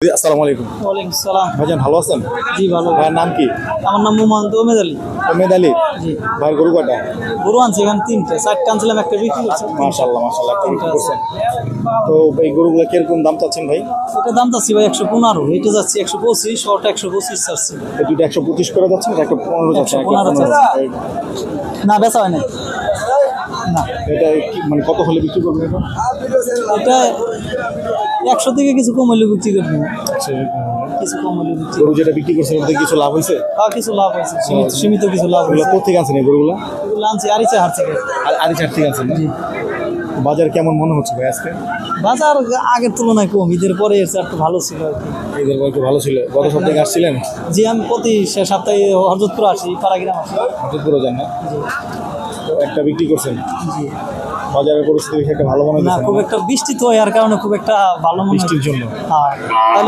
আসসালামু আলাইকুম। ওয়ালাইকুম সালাম। ভাইজান ভালো আছেন? জি ভালো। ভাইয়ের নাম কি? আমার নাম মোহাম্মদ ওমেদ আলী। ওমেদ আলী। জি। ভাইয়ের গরু কয়টা? গরু আনছি এখানে তিনটে, চারটে আনছিলাম, একটা বিক্রি করছি। মাশাআল্লাহ মাশাআল্লাহ, একটা বিক্রি তিনটা আছে। করছেন। তো এই গরুগুলো কিরকম দাম চাচ্ছেন ভাই? এটা দাম চাচ্ছি ভাই 115, এটা যাচ্ছি 125, ওটা 125 চাচ্ছি। এই দুটো 125 করে যাচ্ছেন, একটা 15 যাচ্ছেন, একটা 115 15। না বেচা হয় নাই। না এটা কি মানে কত হলে বিক্রি করবেন এটা? এটা 100 থেকে কিছু কম হলে বিক্রি করবো, কিছু কম হলে বিক্রি গরু যেটা বিক্রি করছেন ওতে কিছু লাভ হয়েছে? কিছু লাভ হয়েছে, সীমিত কিছু লাভ এগুলো হয়েছে। কোথেকে আনছেন এই গরুগুলো? এগুলো আনছি আরিচা হাট থেকে। আর আরিচার থেকে আনছেন না? বাজার কেমন মনে হচ্ছে ভাই আজকে? বাজার আগের তুলনায় কম, ঈদের পরে এর চেয়ে একটু ভালো ছিল আর কি। এদের একটু ভালো ছিল। গত সপ্তাহে আসছিলেন? জি, আমি প্রতি সপ্তাহে হরজতপুর আসি, পাড়াগ্রাম আসি। হঠাৎ করে যান না? তো একটা বিক্রি করছেন। জি। বাজারের পরিস্থিতি একটা ভালো মনে না, হচ্ছে খুব একটা বৃষ্টি তো এর কারণে খুব একটা ভালো মনে হয়। বৃষ্টির জন্য। হ্যাঁ, তাহলে